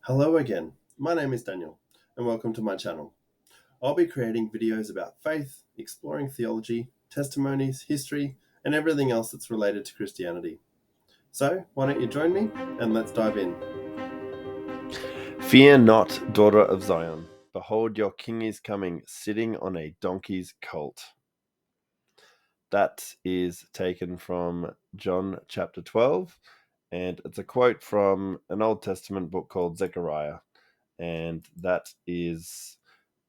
Hello again, my name is Daniel and welcome to my channel. I'll be creating videos about faith, exploring theology, testimonies, history, and everything else that's related to Christianity. So, why don't you join me and let's dive in. Fear not, daughter of Zion. Behold, your king is coming, sitting on a donkey's colt. That is taken from John chapter 12, and it's a quote from an Old Testament book called Zechariah. And that is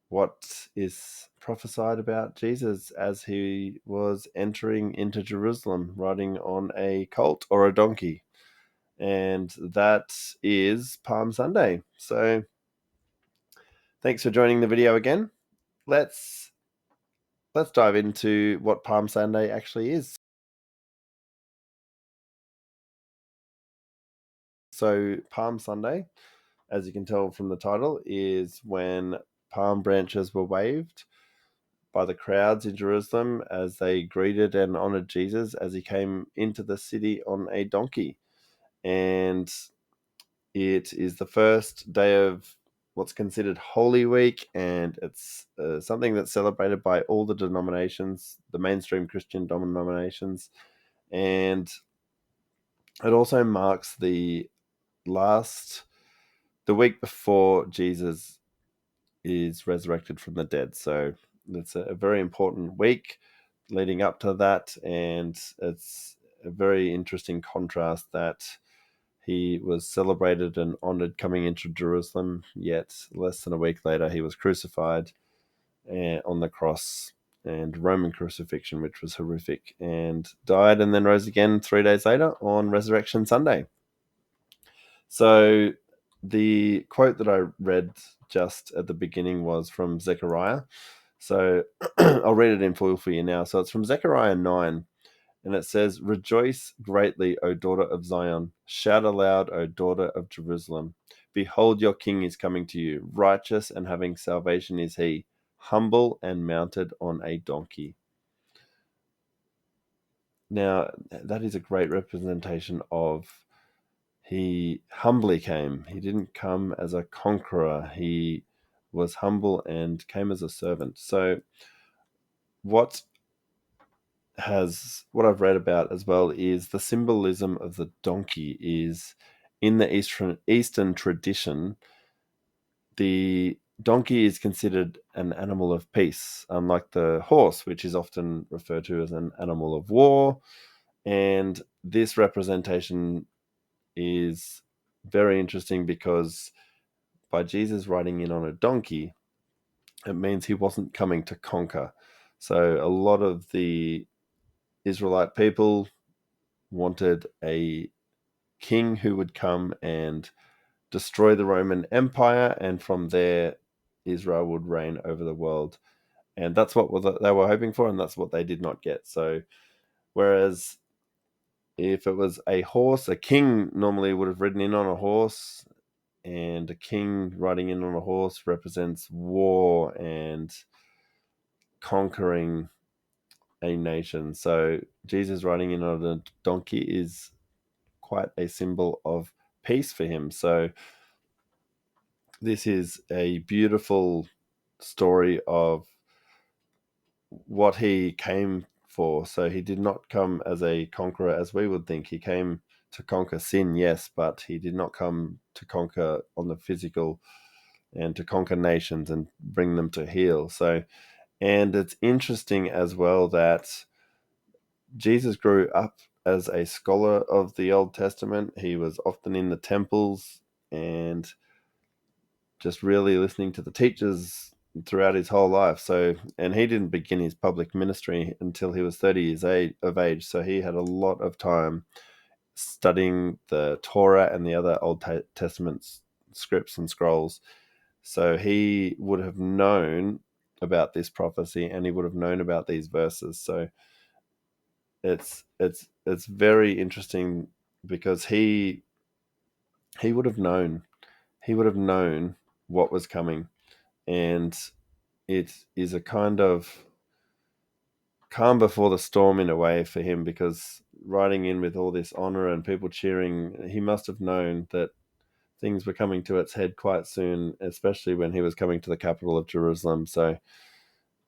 what is prophesied about Jesus as he was entering into Jerusalem, riding on a colt or a donkey. And that is Palm Sunday. So thanks for joining the video again. Let's dive into what Palm Sunday actually is. So Palm Sunday, as you can tell from the title, is when palm branches were waved by the crowds in Jerusalem as they greeted and honored Jesus as he came into the city on a donkey. And it is the first day of what's considered Holy Week, and it's something that's celebrated by all the denominations, the mainstream Christian denominations, and it also marks the week before Jesus is resurrected from the dead. So it's a very important week leading up to that, and it's a very interesting contrast that he was celebrated and honored coming into Jerusalem, yet less than a week later he was crucified on the cross, and Roman crucifixion, which was horrific, and died and then rose again 3 days later on Resurrection Sunday. So the quote that I read just at the beginning was from Zechariah. So I'll read it in full for you now. So it's from Zechariah 9, and it says, "Rejoice greatly, O daughter of Zion. Shout aloud, O daughter of Jerusalem. Behold, your king is coming to you. Righteous and having salvation is he, humble and mounted on a donkey." Now, that is a great representation of he humbly came. He didn't come as a conqueror. He was humble and came as a servant. So what I've read about as well is the symbolism of the donkey is in the Eastern tradition. The donkey is considered an animal of peace, unlike the horse, which is often referred to as an animal of war. And this representation is very interesting because by Jesus riding in on a donkey, it means he wasn't coming to conquer. So a lot of the Israelite people wanted a king who would come and destroy the Roman Empire, and from there Israel would reign over the world. And that's what they were hoping for, and that's what they did not get. So whereas if it was a horse, a king normally would have ridden in on a horse, and a king riding in on a horse represents war and conquering a nation. So Jesus riding in on a donkey is quite a symbol of peace for him. So this is a beautiful story of what he came for. So he did not come as a conqueror as we would think. He came to conquer sin, yes, but he did not come to conquer on the physical and to conquer nations and bring them to heal. So, and it's interesting as well that Jesus grew up as a scholar of the Old Testament. He was often in the temples and just really listening to the teachers throughout his whole life. So, and he didn't begin his public ministry until he was 30 years of age. So he had a lot of time studying the Torah and the other Old Testament scripts and scrolls. So he would have known about this prophecy, and he would have known about these verses. So it's very interesting because he would have known what was coming, and it is a kind of calm before the storm in a way for him, because riding in with all this honor and people cheering, he must have known that things were coming to its head quite soon, especially when he was coming to the capital of Jerusalem. So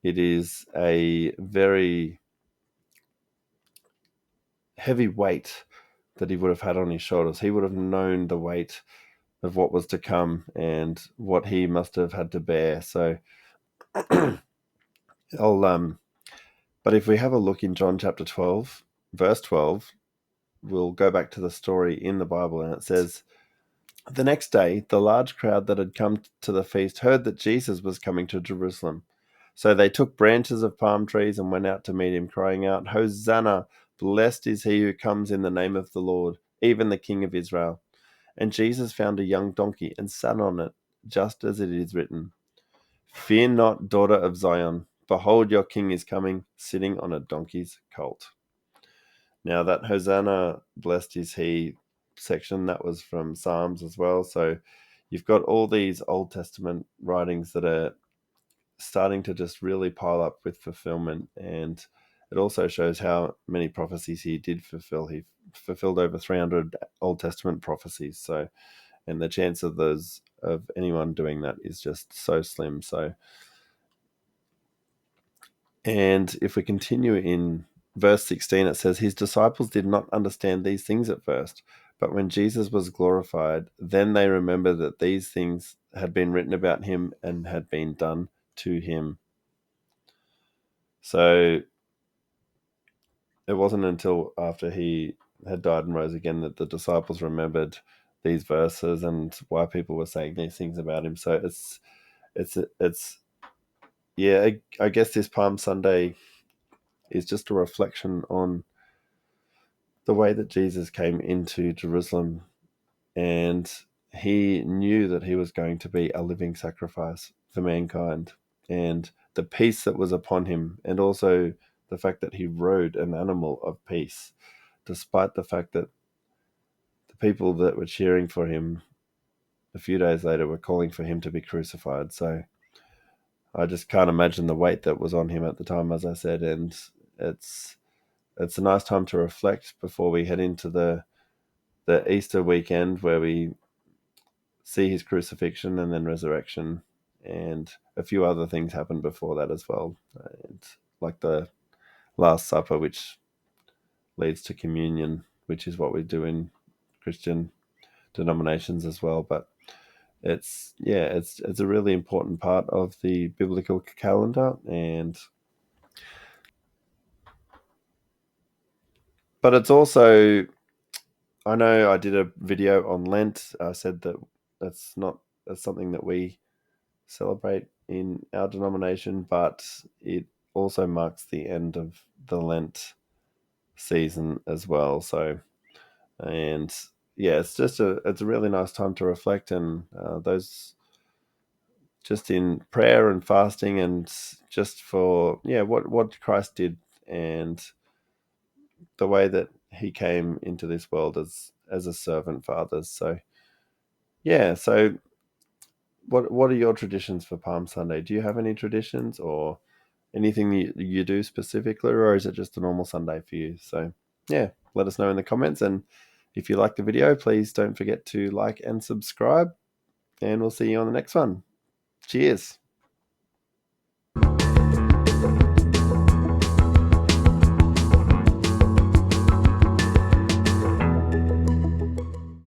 it is a very heavy weight that he would have had on his shoulders. He would have known the weight of what was to come and what he must have had to bear. So I'll but if we have a look in John chapter 12, verse 12, we'll go back to the story in the Bible, and it says, "The next day, the large crowd that had come to the feast heard that Jesus was coming to Jerusalem. So they took branches of palm trees and went out to meet him, crying out, 'Hosanna! Blessed is he who comes in the name of the Lord, even the King of Israel.' And Jesus found a young donkey and sat on it, just as it is written, 'Fear not, daughter of Zion. Behold, your king is coming, sitting on a donkey's colt.'" Now, that Hosanna, blessed is he section, that was from Psalms as well. So you've got all these Old Testament writings that are starting to just really pile up with fulfillment. And it also shows how many prophecies he did fulfill. He fulfilled over 300 Old Testament prophecies. So, and the chance of those, of anyone doing that, is just so slim. So, and if we continue in verse 16, it says, "His disciples did not understand these things at first, but when Jesus was glorified, then they remembered that these things had been written about him and had been done to him." So it wasn't until after he had died and rose again that the disciples remembered these verses and why people were saying these things about him. So it's yeah, I guess this Palm Sunday is just a reflection on the way that Jesus came into Jerusalem, and he knew that he was going to be a living sacrifice for mankind, and the peace that was upon him, and also the fact that he rode an animal of peace, despite the fact that the people that were cheering for him a few days later were calling for him to be crucified. So I just can't imagine the weight that was on him at the time, as I said, and it's it's a nice time to reflect before we head into the Easter weekend, where we see his crucifixion and then resurrection, and a few other things happen before that as well, and like the Last Supper, which leads to communion, which is what we do in Christian denominations as well. But it's a really important part of the biblical calendar, and but it's also, I know I did a video on Lent. I said that that's not that's something that we celebrate in our denomination, but it also marks the end of the Lent season as well. So, and yeah, it's a really nice time to reflect, and those, just in prayer and fasting, and just for what Christ did, and the way that he came into this world as a servant for others. So yeah, so what are your traditions for Palm Sunday? Do you have any traditions or anything you do specifically, or is it just a normal Sunday for you? So yeah, let us know in the comments, and if you like the video, please don't forget to like and subscribe, and we'll see you on the next one. Cheers.